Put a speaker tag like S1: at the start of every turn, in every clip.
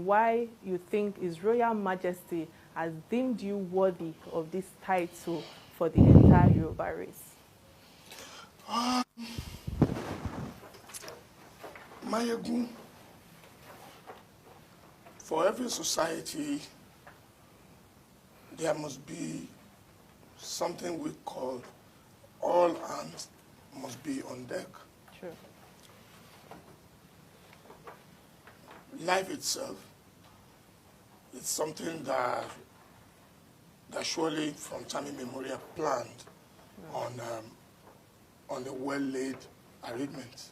S1: and why you think His Royal Majesty has deemed you worthy of this title for the entire Yoruba race.
S2: Mayegun, for every society, there must be something we call all hands must be on deck.
S1: True.
S2: Life itself is something that surely from time immemorial planned on a well-laid arrangement,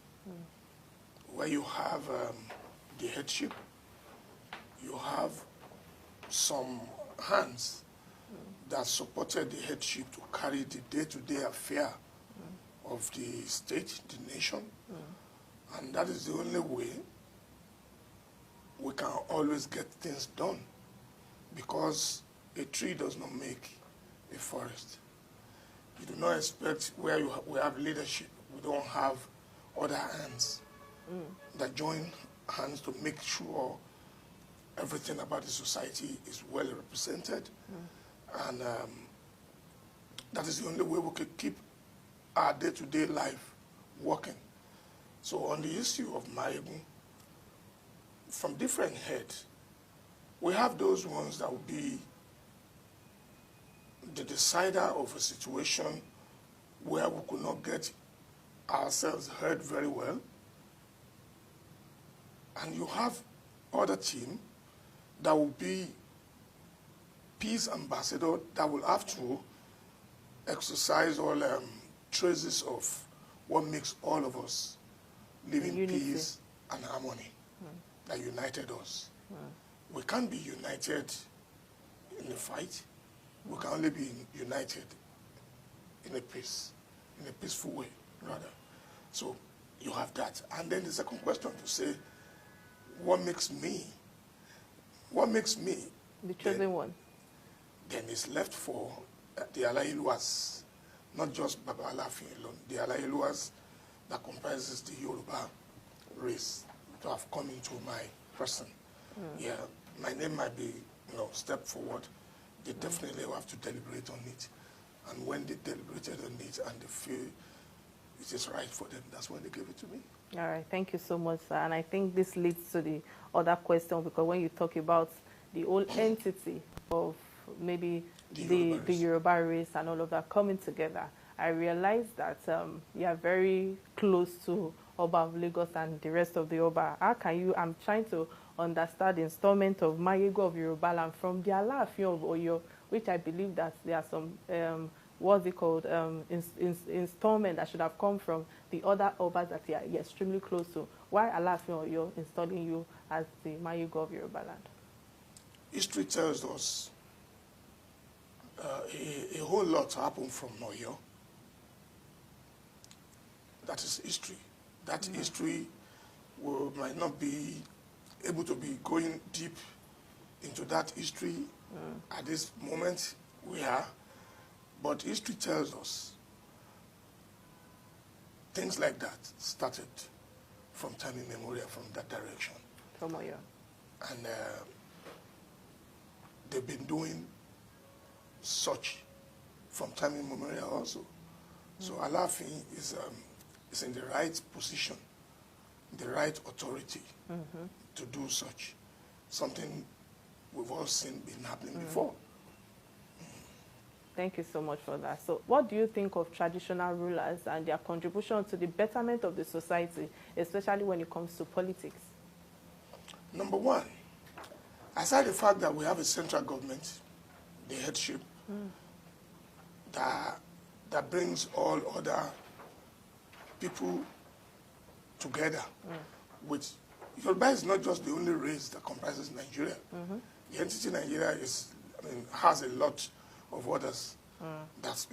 S2: where you have the headship, you have some hands that supported the headship to carry the day-to-day affair of the state, the nation, and that is the only way we can always get things done, because a tree does not make a forest. You do not expect where we have leadership, we don't have other hands that join hands to make sure everything about the society is well represented. And that is the only way we can keep our day-to-day life working. So on the issue of Mayegun, from different heads, we have those ones that will be the decider of a situation where we could not get ourselves heard very well. And you have other team that will be peace ambassador that will have to exercise all traces of what makes all of us live in peace and harmony that united us. We can't be united in a fight. We can only be united in a peaceful way, rather. So you have that. And then the second question to say, what makes me
S1: the chosen one?
S2: Then it's left for the Alayeluwas, not just Baba Alafin alone, the Alayeluwas that comprises the Yoruba race to have come into my person. Yeah, my name might be, step forward. They definitely will have to deliberate on it. And when they deliberated on it and they feel it is right for them, that's when they gave it to me.
S1: All right, thank you so much, sir. And I think this leads to the other question, because when you talk about the whole entity of maybe the Yoruba race and all of that coming together, I realized that you are very close to Oba of Lagos and the rest of the Oba. How can you, I'm trying to understand the installment of Mayegun of Yoruba land from the Alaafin of Oyo, which I believe that there are some, what's it called, installment that should have come from the other Obas that you are extremely close to. Why Alaafin of Oyo installing you as the Mayegun of Yoruba land?
S2: History tells us a whole lot happened from Oyo. That is history. That history might not be able to be going deep into that history at this moment we are, but history tells us things like that started from time immemorial from that direction.
S1: From Oyo.
S2: And they've been doing such from time immemorial also. So Alaafin is in the right position, the right authority to do such. Something we've all seen been happening before.
S1: Thank you so much for that. So what do you think of traditional rulers and their contribution to the betterment of the society, especially when it comes to politics?
S2: Number one, aside the fact that we have a central government, the headship, that brings all other people together, which Yoruba is not just the only race that comprises Nigeria. The entity Nigeria has a lot of others that's,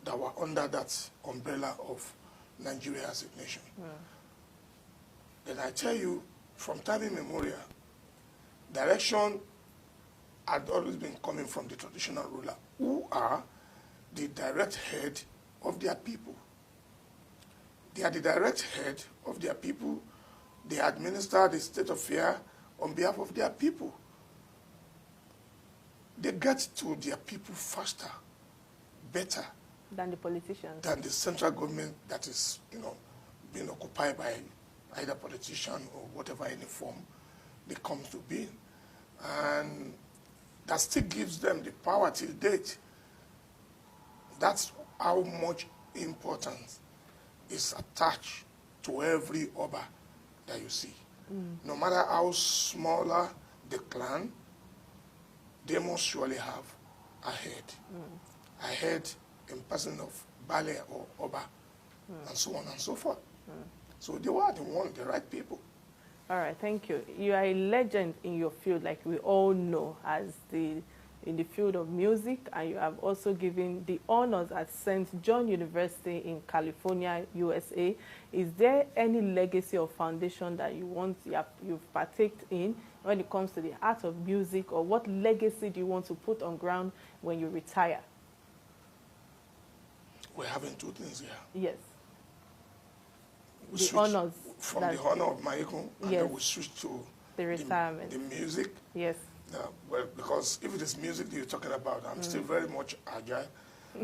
S2: that were under that umbrella of Nigeria as a nation. Then I tell you, from time immemorial, direction had always been coming from the traditional ruler, who are the direct head of their people. They are the direct head of their people. They administer the state affair on behalf of their people. They get to their people faster, better
S1: than the politicians,
S2: than the central government that is, being occupied by either politician or whatever any form they come to be. And that still gives them the power till date. That's how much importance is attached to every Oba that you see. No matter how smaller the clan, they must surely have a head. A head in person of Bale or Oba, and so on and so forth. So they were the right people.
S1: All right, thank you. You are a legend in your field, like we all know, in the field of music, and you have also given the honors at St. John University in California, USA. Is there any legacy or foundation that you've partaked in when it comes to the art of music, or what legacy do you want to put on ground when you retire?
S2: We're having two things here.
S1: Yes.
S2: We
S1: the honors.
S2: From the honor of Mayegun, and
S1: yes,
S2: then we switch to
S1: the retirement.
S2: The music.
S1: Yes.
S2: Well, because if it is music that you're talking about, I'm still very much agile,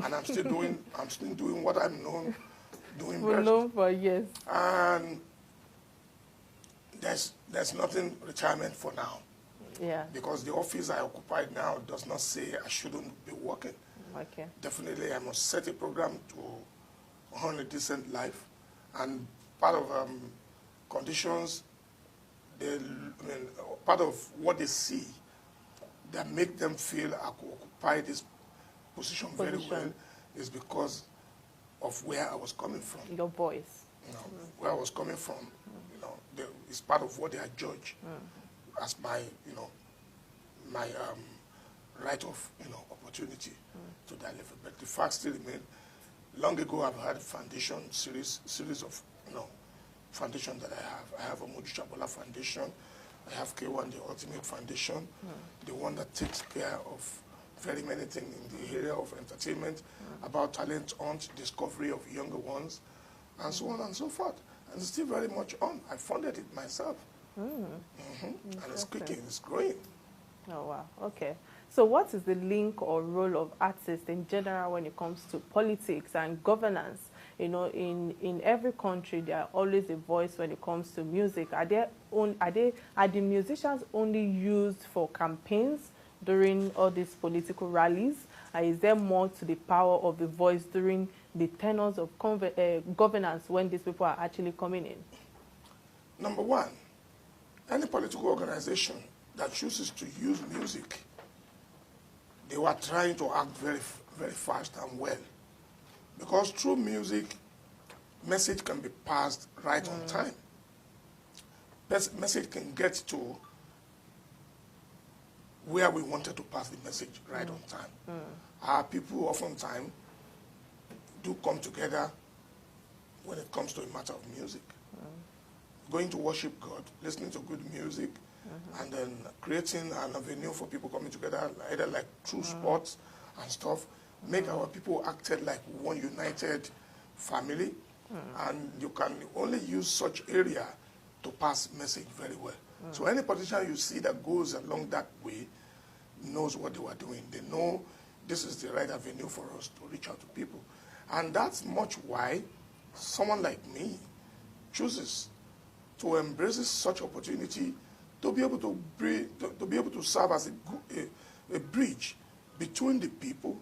S2: and I'm still doing what I'm doing
S1: We're
S2: best.
S1: known for, yes.
S2: And there's nothing retirement for now.
S1: Yeah.
S2: Because the office I occupy now does not say I shouldn't be working.
S1: Okay.
S2: Definitely, I must set a program to earn a decent life, and part of conditions, part of what they see that make them feel I could occupy this position very well is because of where I was coming from.
S1: Your voice.
S2: Where I was coming from, it's part of what they are judged as my, my right of, opportunity to that level. But the fact still remains. Long ago, I've had a foundation series of, foundation that I have. I have a Modu Chabola Foundation. I have K1, the Ultimate Foundation, the one that takes care of very many things in the area of entertainment, about talent hunt, discovery of younger ones, and so on and so forth. And it's still very much on. I funded it myself. And it's kicking, it's growing.
S1: Oh, wow. Okay. So what is the link or role of artists in general when it comes to politics and governance? In every country, there are always a voice when it comes to music. Are the musicians only used for campaigns during all these political rallies? Is there more to the power of the voice during the tenors of governance when these people are actually coming in?
S2: Number one, any political organization that chooses to use music, they were trying to act very, very fast and well. Because through music, message can be passed right on time. Message can get to where we wanted to pass the message right on time. Our people oftentimes do come together when it comes to a matter of music. Going to worship God, listening to good music, and then creating an avenue for people coming together, either like through sports and stuff, make our people acted like one united family, and you can only use such area to pass message very well. So any politician you see that goes along that way knows what they were doing. They know this is the right avenue for us to reach out to people. And that's much why someone like me chooses to embrace such opportunity to be able to serve as a bridge between the people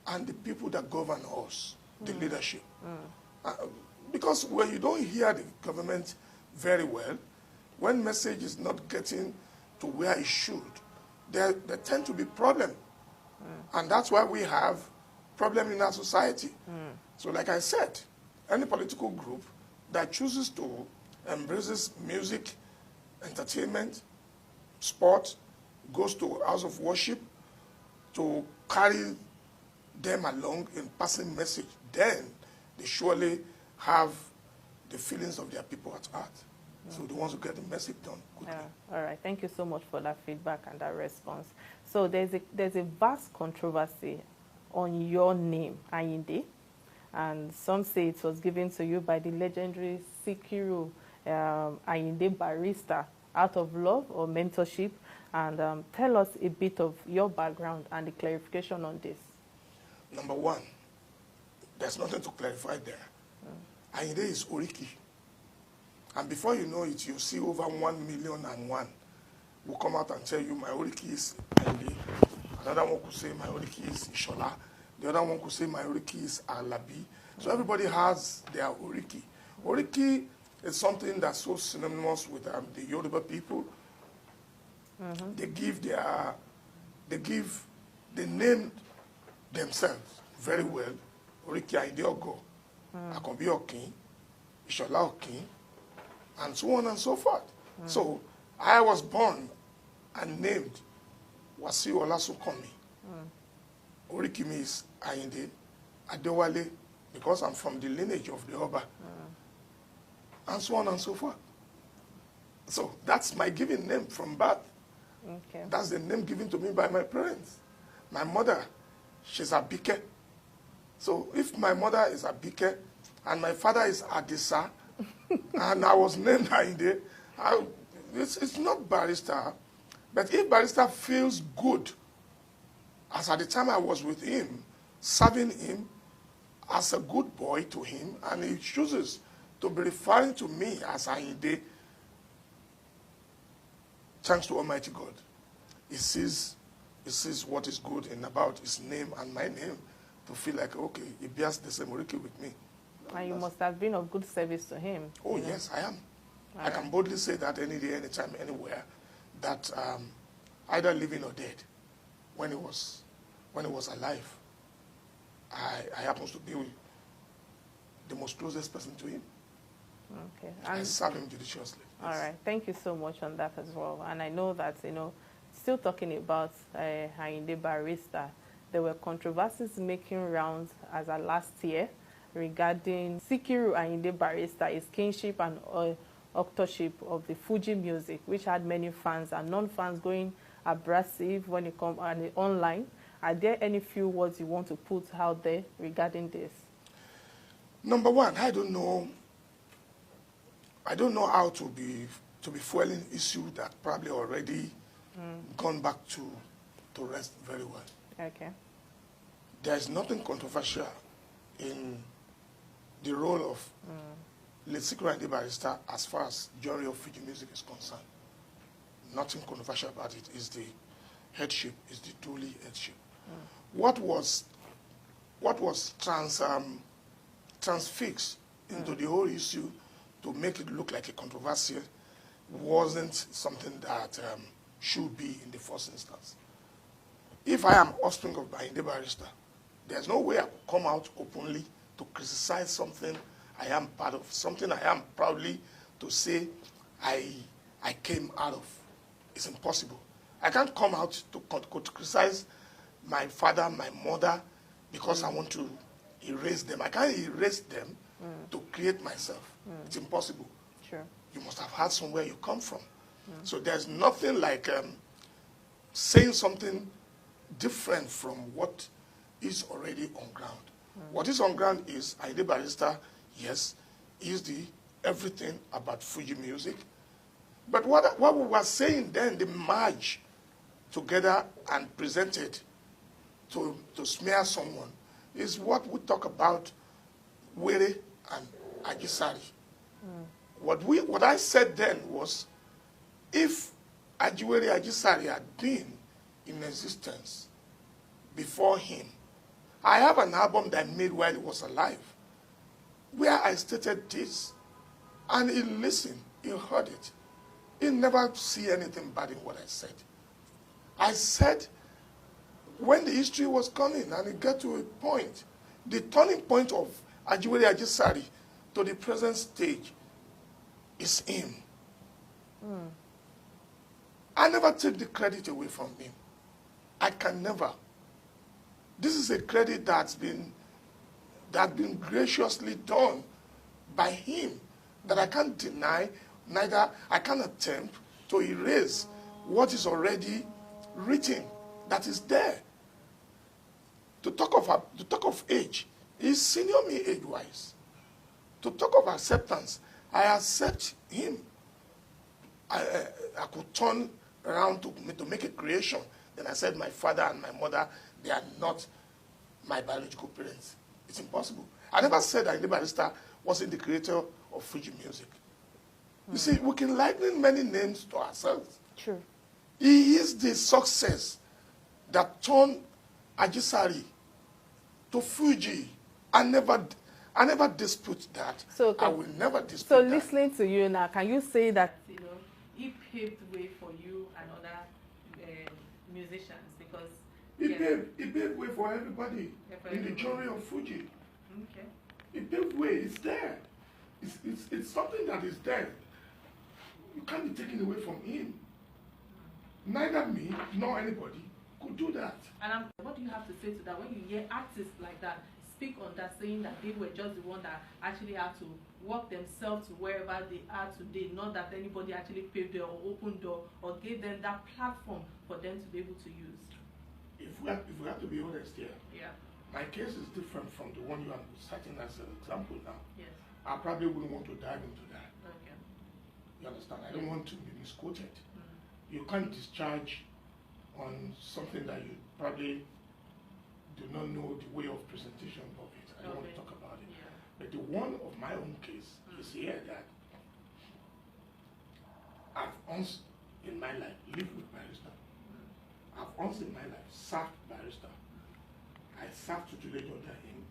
S2: and the people that govern us, the leadership. Because when you don't hear the government very well, when message is not getting to where it should, there tend to be problems. And that's why we have problems in our society. So like I said, any political group that chooses to embrace music, entertainment, sport, goes to house of worship to carry them along in passing message, then they surely have the feelings of their people at heart. So the ones who get the message done quickly.
S1: All right. Thank you so much for that feedback and that response. So there's a vast controversy on your name, Ayinde, and some say it was given to you by the legendary Sikiru Ayinde barrister, out of love or mentorship? And tell us a bit of your background and the clarification on this.
S2: Number one, there's nothing to clarify there. Ayinde is Oriki. And before you know it, you see over 1,000,001 will come out and tell you my Oriki is Ayinde. Another one could say my Oriki is Ishola. The other one could say my Oriki is Alabi. So everybody has their Oriki. Oriki is something that's so synonymous with the Yoruba people. They name themselves very well. Oriki Ayinde Ogo, Akanbi Okin, Ishola Okin, and so on and so forth. So I was born and named Wasiu Olasunkanmi. Oriki means Ayinde Adewale, because I'm from the lineage of the Oba, and so on and so forth. So that's my given name from birth.
S1: Okay.
S2: That's the name given to me by my parents. My mother, she's Abike. So if my mother is Abike and my father is Adisa, and I was named Ayinde, it's not barrister. But if barrister feels good, as at the time I was with him, serving him as a good boy to him, and he chooses to be referring to me as Ayinde, thanks to Almighty God, he sees what is good in about his name and my name to feel like, okay, he bears the same Oriki with me.
S1: And you must have been of good service to him.
S2: Oh, yes, I am.
S1: All
S2: I can boldly say that any day, anytime, anywhere, that either living or dead, when he was alive, I happen to be the most closest person to him.
S1: Okay.
S2: I serve him judiciously.
S1: All right. Thank you so much on that as well. And I know that, still talking about Ayinde Barrister, there were controversies making rounds as of last year regarding Sikiru Ayinde Barrister, his kinship and authorship of the Fuji music, which had many fans and non-fans going abrasive when it comes online. Are there any few words you want to put out there regarding this?
S2: Number one, I don't know how to be fueling issue that probably already gone back to rest very well.
S1: Okay.
S2: There is nothing controversial in the role of Sikiru Ayinde Barrister as far as genre of Fuji music is concerned. Nothing controversial about it. Is the headship, is the truly headship. What was transfixed into the whole issue to make it look like a controversy wasn't something that should be in the first instance. If I am offspring of Ayinde Barrister, there's no way I could come out openly to criticize something I am part of, something I am proudly to say I came out of. It's impossible. I can't come out to criticize my father, my mother, because I want to erase them. I can't erase them to create myself. It's impossible.
S1: Sure.
S2: You must have had somewhere you come from. So there's nothing like saying something different from what is already on ground. What is on ground is Ayinde Barrister, yes, is the everything about Fuji music. But what we were saying then, the merge together and presented to smear someone, is what we talk about Were and Ajisari. What I said then was, if Ajiwere Ajisari had been in existence before him, I have an album that I made while he was alive, where I stated this, and he listened, he heard it. He never see anything bad in what I said. I said, when the history was coming and it got to a point, the turning point of Ajiwere Ajisari to the present stage is him. I never take the credit away from him. I can never. This is a credit that's been graciously done by him that I can't deny, neither I can't attempt to erase what is already written, that is there. To talk of age, he's senior me age-wise. To talk of acceptance, I accept him I could turn around to make a creation. Then I said my father and my mother, they are not my biological parents. It's impossible. I never said that Ayinde Barrister wasn't the creator of Fuji music. You see, we can liken many names to ourselves.
S1: True.
S2: He is the success that turned Ajisari to Fuji. I never dispute that.
S1: So,
S2: I will never dispute
S1: so
S2: that.
S1: listening to you now, can you say that he paved way for you and other musicians? Because
S2: he paved way for everybody in the journey of Fuji.
S1: Okay.
S2: He paved way. It's there. It's something that is there. You can't be taken away from him. Neither me nor anybody could do that.
S1: And what do you have to say to that when you hear artists like that speak on that, saying that they were just the one that actually had to work themselves to wherever they are today, not that anybody actually paved the or opened door or gave them that platform for them to be able to use?
S2: If we have to be honest here,
S1: yeah,
S2: my case is different from the one you are citing as an example now.
S1: Yes.
S2: I probably wouldn't want to dive into that.
S1: Okay.
S2: You understand? I don't want to be misquoted. You can't discharge on something that you probably do not know the way of presentation of it. I don't want to talk about it.
S1: Yeah.
S2: But the one of my own case is here that I've once in my life lived with Barrister. I've once in my life served Barrister. I served tutelage under him,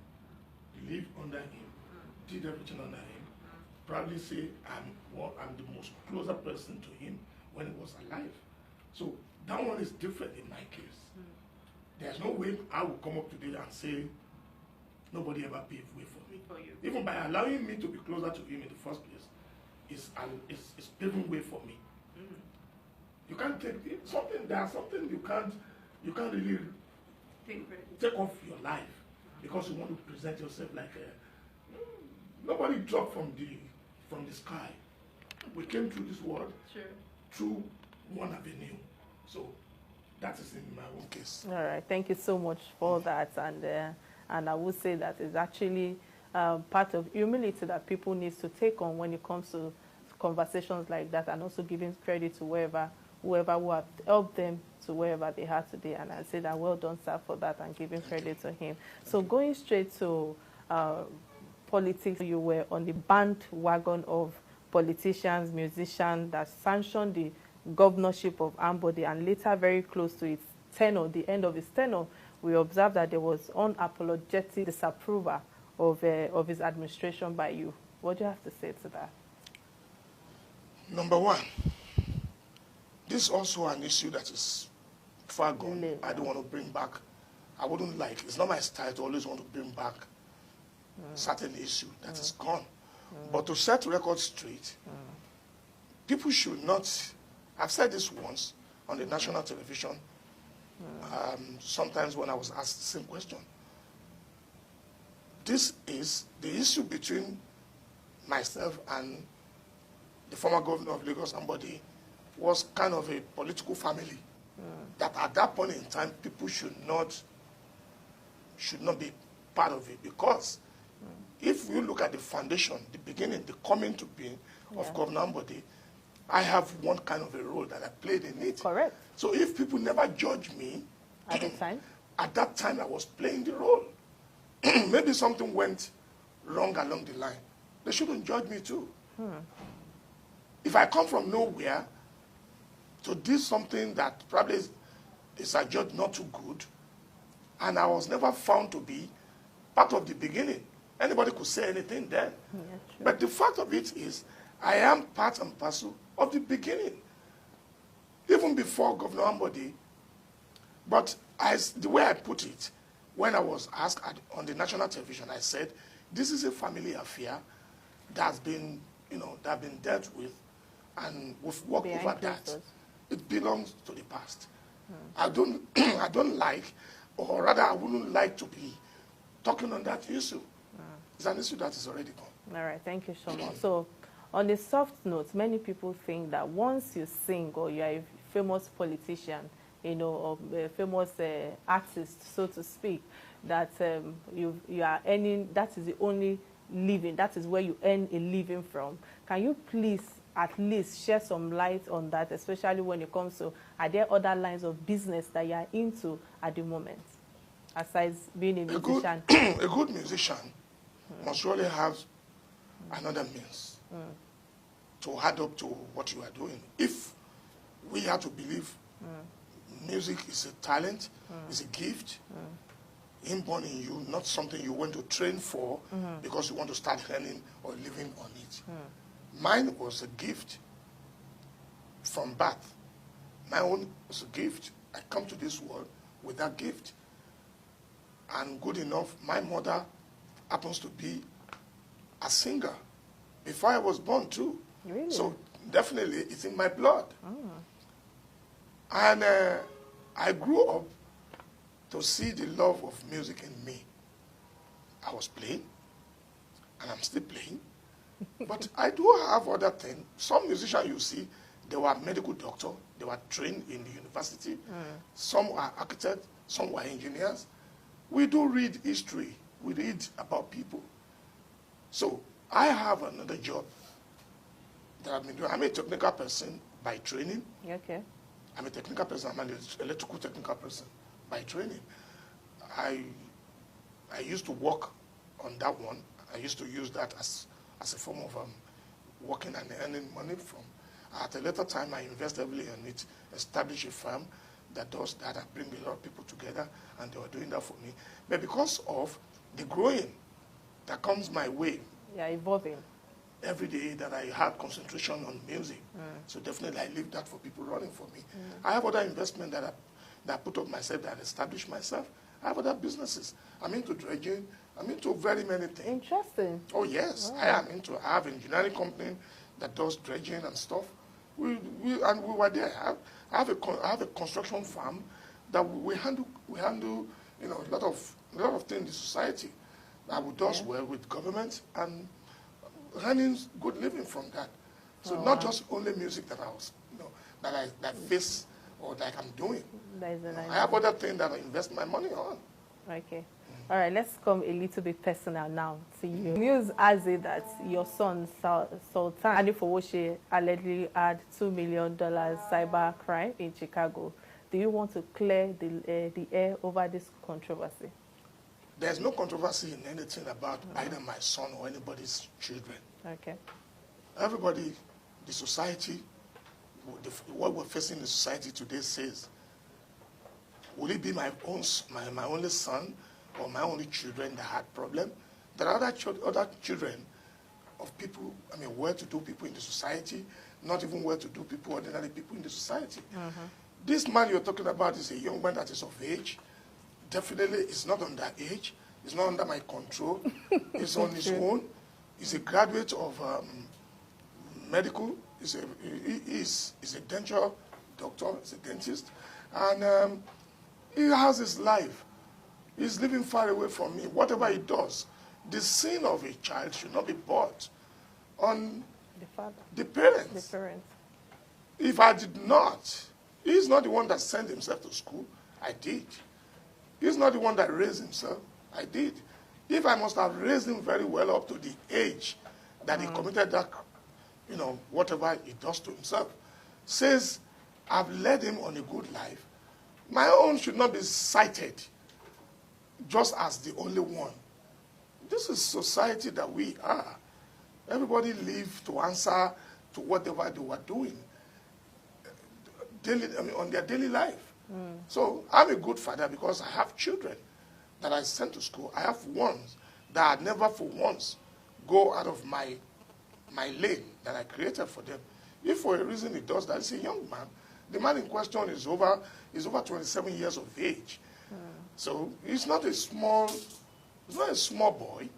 S2: lived under him, did everything under him. Probably say I'm the most closer person to him when he was alive. So that one is different in my case. There's no way I will come up today and say nobody ever paved way for me.
S1: For you.
S2: Even by allowing me to be closer to him in the first place, it's paving way for me. You can't take something. There's something you can't really take off your life because you want to present yourself like nobody dropped from the sky. We came through this world through one avenue. So that is in my own case.
S1: All right. Thank you so much for that. And I would say that is actually part of humility that people need to take on when it comes to conversations like that, and also giving credit to whoever who have helped them to wherever they are today. And I say that well done, sir, for that, and giving credit to him. So going straight to politics, you were on the bandwagon of politicians, musicians that sanctioned the governorship of Ambode, and later, very close to its tenure, the end of its tenure, we observed that there was unapologetic disapproval of his administration by you. What do you have to say to that?
S2: Number one, this is also an issue that is far gone. I don't want to bring back. I wouldn't like. It's not my style to always want to bring back certain issue that is gone. But to set records straight, people should not. I've said this once on the national television. Sometimes when I was asked the same question. This is the issue between myself and the former governor of Lagos, Ambode, was kind of a political family. That at that point in time, people should not be part of it, because if you look at the foundation, the beginning, the coming to being of Governor Ambode, I have one kind of a role that I played in it.
S1: Correct.
S2: So if people never judge me
S1: at the time,
S2: at that time I was playing the role. Maybe something went wrong along the line. They shouldn't judge me too. If I come from nowhere to do something that probably is adjudged not too good, and I was never found to be part of the beginning, anybody could say anything then. But the fact of it is, I am part and parcel of the beginning, even before Governor Ambode. But the way I put it, when I was asked on the national television, I said, this is a family affair that's been, dealt with, and we've worked over that. It belongs to the past. I don't like, or rather I wouldn't like to be talking on that issue. It's an issue that is already gone.
S1: All right, thank you so much. So, on the soft note, many people think that once you sing or you are a famous politician, or a famous artist, so to speak, that you are earning, that is the only living, that is where you earn a living from. Can you please at least share some light on that, especially when it comes to, are there other lines of business that you are into at the moment, aside being a musician?
S2: A good musician must surely have another means to add up to what you are doing. If we have to believe music is a talent, is a gift, inborn in you, not something you want to train for because you want to start earning or living on it. Mine was a gift from birth. My own was a gift. I come to this world with that gift. And good enough, my mother happens to be a singer before I was born too.
S1: Really?
S2: So definitely it's in my blood. And I grew up to see the love of music in me. I was playing, and I'm still playing. But I do have other things. Some musicians you see, they were medical doctors. They were trained in the university. Some were architects. Some were engineers. We do read history. We read about people. So I have another job that I've been doing. I'm a technical person by training.
S1: Okay.
S2: I'm a technical person. I'm an electrical technical person by training. I used to work on that one. I used to use that as a form of working and earning money from. At a later time, I invest heavily in it, establish a firm that does that. I bring a lot of people together, and they were doing that for me. But because of the growing that comes my way,
S1: Yeah, evolving.
S2: every day that I had concentration on music. So definitely I leave that for people running for me. I have other investment that I put up myself, that I established myself. I have other businesses. I'm into dredging. I'm into very many things.
S1: Interesting.
S2: Oh yes,
S1: Wow.
S2: I have an engineering company that does dredging and stuff. We were there. I have a construction firm that we handle a lot of things in the society that we does well with government and earning good living from that. So not just only music that I was that face or that I'm doing.
S1: That is a nice
S2: I have other things that I invest my money on.
S1: Okay. All right, let's come a little bit personal now to you. News has it that your son, Sultan Anifowoshe, allegedly had $2 million cyber crime in Chicago. Do you want to clear the air over this controversy?
S2: There's no controversy in anything about either my son or anybody's children.
S1: Okay.
S2: Everybody, the society, what we're facing in the society today says, will it be my only son or my only children that had problem? There are other children of people, well-to-do people in the society, not even well-to-do people, ordinary people in the society. This man you're talking about is a young man that is of age. Definitely, it's not under age. It's not under my control. It's on his own. He's a graduate of medical. He's a dental doctor. He's a dentist. And he has his life. He's living far away from me. Whatever he does, the sin of a child should not be brought on
S1: The father.
S2: the parents.
S1: The parents.
S2: If I did not, he's not the one that sent himself to school. I did. He's not the one that raised himself. I did. If I must have raised him very well up to the age that he committed that, whatever he does to himself, says I've led him on a good life, my own should not be cited just as the only one. This is society that we are. Everybody live to answer to whatever they were doing on their daily life. So I'm a good father because I have children that I sent to school. I have ones that I never for once go out of my lane that I created for them. If for a reason he does that, it's a young man. The man in question is over 27 years of age. So he's not a small boy.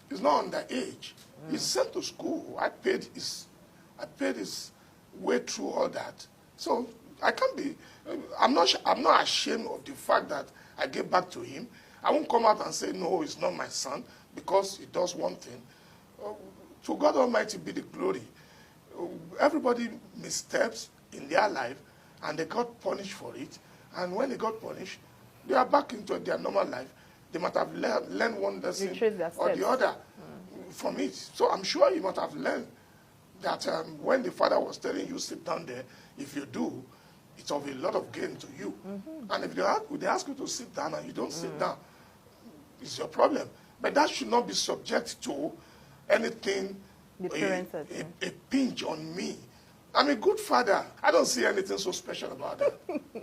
S2: He's not underage. He's sent to school. I paid his way through all that. So I can't be. I'm not ashamed of the fact that I gave back to him. I won't come out and say no, it's not my son because he does one thing. To God Almighty be the glory. Everybody missteps in their life, and they got punished for it. And when they got punished, they are back into their normal life. They might have learned one lesson or the other from it. So I'm sure he might have learned that when the father was telling you, sit down there, if you do, it's of a lot of gain to you. And if they ask you to sit down and you don't sit down, it's your problem. But that should not be subject to anything, a pinch on me. I'm a good father. I don't see anything so special about that.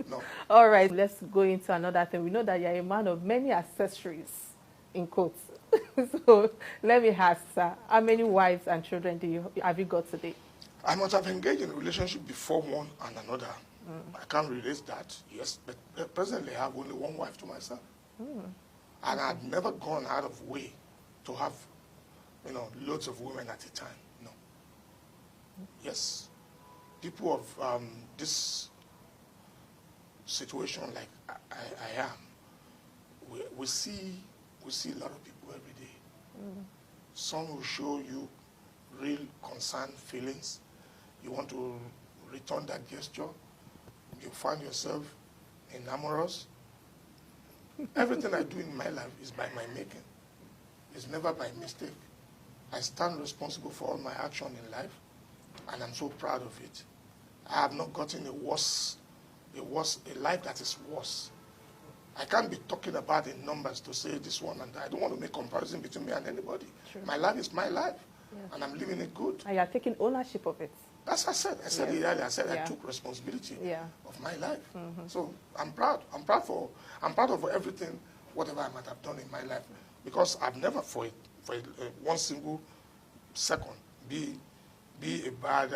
S2: No.
S1: All right, let's go into another thing. We know that you're a man of many accessories, in quotes. So let me ask, sir, how many wives and children have you got today?
S2: I must have engaged in a relationship before one and another. I can't relate that, yes, but presently I have only one wife to myself. And I've never gone out of way to have, loads of women at a time. No. Yes. People of this situation like I am, we see a lot of people every day. Some will show you real concern, feelings. You want to return that gesture. You find yourself enamorous. Everything I do in my life is by my making. It's never by mistake. I stand responsible for all my action in life, and I'm so proud of it. I have not gotten a life that is worse. I can't be talking about the numbers to say this one and that. I don't want to make comparison between me and anybody. True. My life is my life, and I'm living it good.
S1: And you're taking ownership of it.
S2: That's what I said. I said it earlier. I said I took responsibility of my life. So I'm proud. I'm proud of everything, whatever I might have done in my life, because I've never, for one single second, be a bad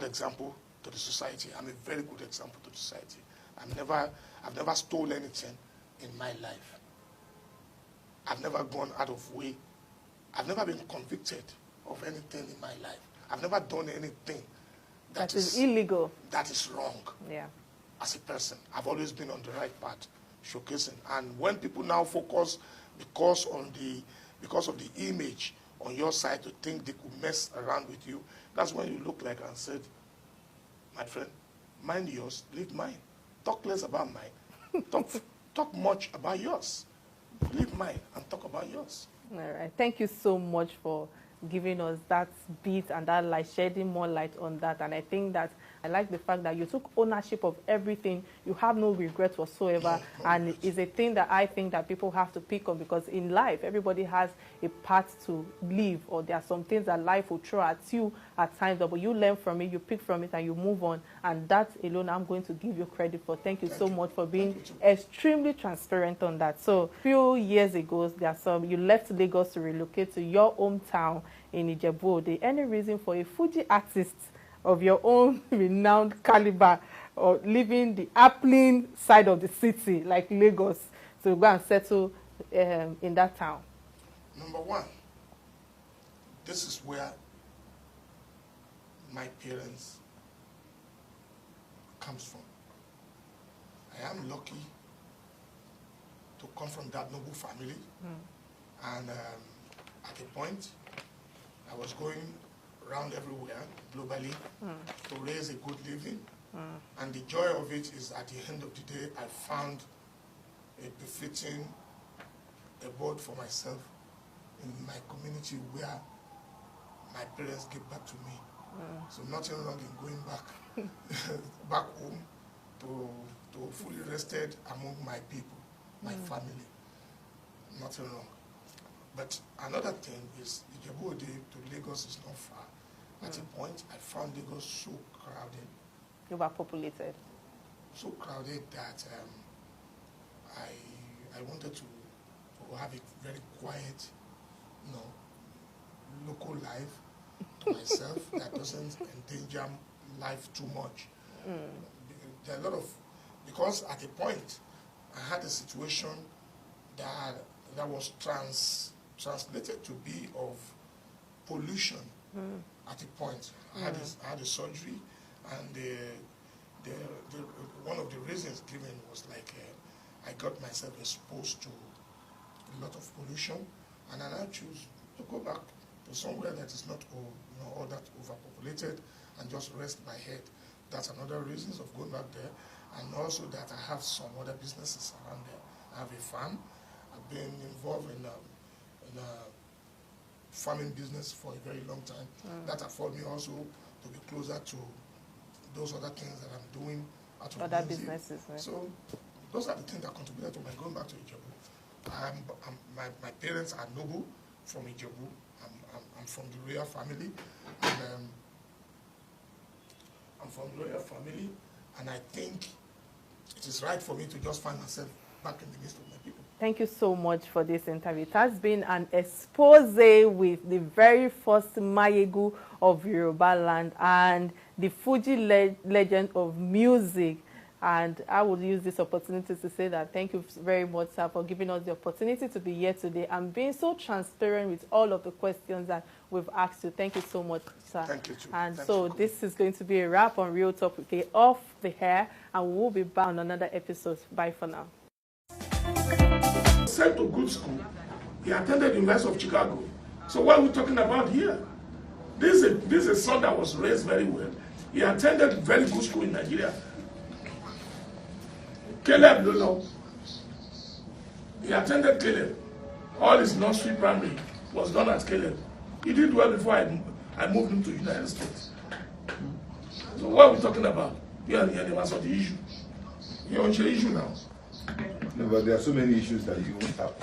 S2: example to the society. I'm a very good example to the society. I've never stolen anything in my life. I've never gone out of way. I've never been convicted of anything in my life. I've never done anything that is illegal. That is wrong. Yeah. As a person, I've always been on the right path, showcasing. And when people now focus because of the image on your side to think they could mess around with you, that's when you look like and said, my friend, mind yours, leave mine. Talk less about mine. Talk much about yours. Leave mine and talk about yours.
S1: All right. Thank you so much for giving us that bit and that light, shedding more light on that. And I think that I like the fact that you took ownership of everything. You have no regret whatsoever. And it's a thing that I think that people have to pick on, because in life, everybody has a path to live, or there are some things that life will throw at you at times, but you learn from it, you pick from it, and you move on. And that alone, I'm going to give you credit for. Thank you so much for being extremely transparent on that. So a few years ago, you left Lagos to relocate to your hometown in Ijebu-Ode. Any reason for a Fuji artist of your own renowned caliber, or leaving the upland side of the city like Lagos to go and settle in that town?
S2: Number one, this is where my parents comes from. I am lucky to come from that noble family. And at a point, I was going around everywhere, globally, to raise a good living. And the joy of it is, at the end of the day, I found a befitting abode for myself in my community where my parents gave back to me. So nothing wrong in going back home to fully rested among my people, my family. Nothing wrong. But another thing is, Ijebu-Ode to Lagos is not far. At a point, I found Lagos so crowded.
S1: Overpopulated.
S2: So crowded that I wanted to have a very quiet, local life to myself that doesn't endanger life too much. There are a lot of, because at a point, I had a situation that was translated to be of pollution. At a point, I had a surgery, and one of the reasons given was like I got myself exposed to a lot of pollution, and I now choose to go back to somewhere that is not all that overpopulated and just rest my head. That's another reason of going back there, and also that I have some other businesses around there. I have a farm. I've been involved in farming business for a very long time. That afforded me also to be closer to those other things that I'm doing out of
S1: Other
S2: music.
S1: businesses, right?
S2: So those are the things that contributed to my going back to Ijebu. My parents are noble from Ijebu. I'm from the royal family. And, I'm from the royal family, and I think it is right for me to just find myself back in the midst of my people.
S1: Thank you so much for this interview. It has been an expose with the very first Mayegun of Yoruba land and the Fuji legend of music. And I would use this opportunity to say that thank you very much, sir, for giving us the opportunity to be here today and being so transparent with all of the questions that we've asked you. Thank you so much, sir.
S2: Thank you, too.
S1: And
S2: Thanks
S1: so this is going to be a wrap on Real Talk with Kay off the hair, and we'll be back on another episode. Bye for now.
S2: Sent to good school. He attended the University of Chicago. So what are we talking about here? This is a son that was raised very well. He attended very good school in Nigeria. Caleb, no, no. He attended Caleb. All his nursery primary was done at Caleb. He did well before I moved him to the United States. So what are we talking about? You are the answer the issue. You're on the issue now.
S3: No, but there are so many issues that you won't tackle.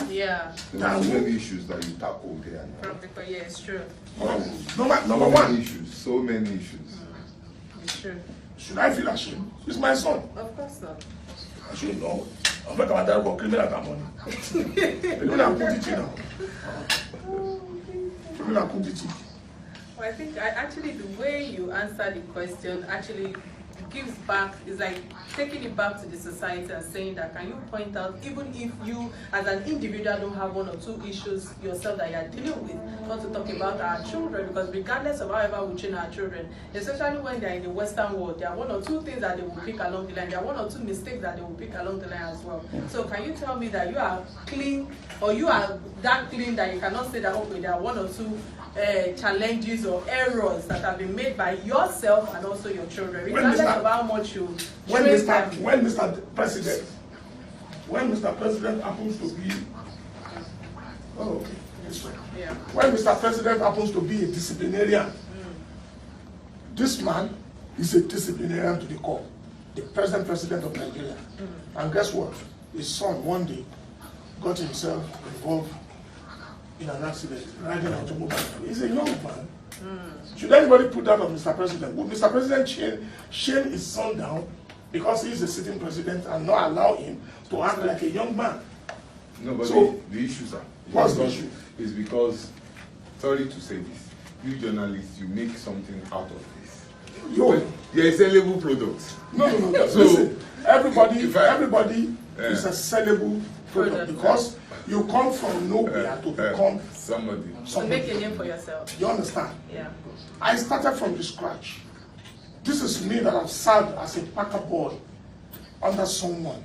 S4: Yeah.
S3: There are so many issues that you tackle there.
S4: Yeah, it's true.
S2: Number one.
S3: Issues, so many issues.
S4: It's true.
S2: Should I feel ashamed? He's my son.
S4: Of course not.
S2: I should know. I'm not going to talk about criminal that money. Criminal quantity now. Criminal quantity.
S4: Well, I think actually the way you answer the question actually gives back, is like taking it back to the society and saying that, can you point out, even if you as an individual don't have one or two issues yourself that you are dealing with, not to talk about our children, because regardless of however we train our children, especially when they're in the Western world, there are one or two things that they will pick along the line, there are one or two mistakes that they will pick along the line as well. So can you tell me that you are clean, or you are that clean that you cannot say that, okay, there are one or two challenges or errors that have been made by yourself and also your children, regardless of how much you
S2: when Mr. President happens to be when Mr. President happens to be a disciplinarian, this man is a disciplinarian to the core, the president of Nigeria. And guess what? His son one day got himself involved in an accident, riding an automobile. He's a young man. Should anybody put that on Mr. President? Would Mr. President shame his son down because he's a sitting president and not allow him to act like a young man?
S3: No, but
S2: so,
S3: the issues are.
S2: What's the issue?
S3: Is because, sorry to say this, you journalists, you make something out of this. You're a sellable product.
S2: No. So, listen, everybody is a sellable product because you come from nowhere to become
S3: somebody.
S4: To make a name for yourself.
S2: You understand?
S4: Yeah.
S2: I started from the scratch. This is me that have served as a packer boy under someone.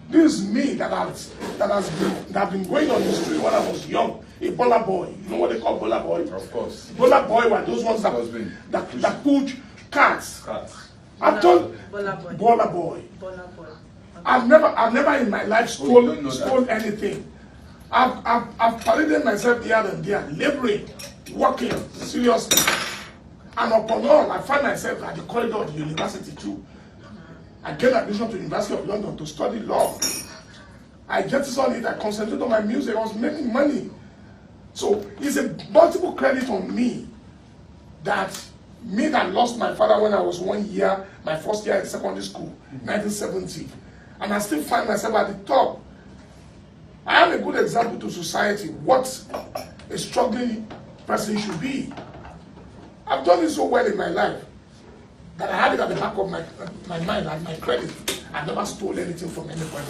S2: This is me that have been going on the street when I was young. A bola boy. You know what they call bola boy?
S3: Of course.
S2: Bola boy were those ones that push cats. I've done bola boy. I've never in my life stole anything. I've paraded myself here and there, laboring, working seriously. And upon all, I find myself at the corridor of the university too. I get admission to the University of London to study law. I get on it, I concentrate on my music, I was making money. So it's a multiple credit on me that lost my father when I was 1 year, my first year in secondary school, 1970. And I still find myself at the top. I am a good example to society what a struggling person should be. I've done it so well in my life that I had it at the back of my mind and my credit. I never stole anything from anybody.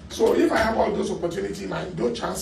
S2: So if I have all those opportunities, those chances,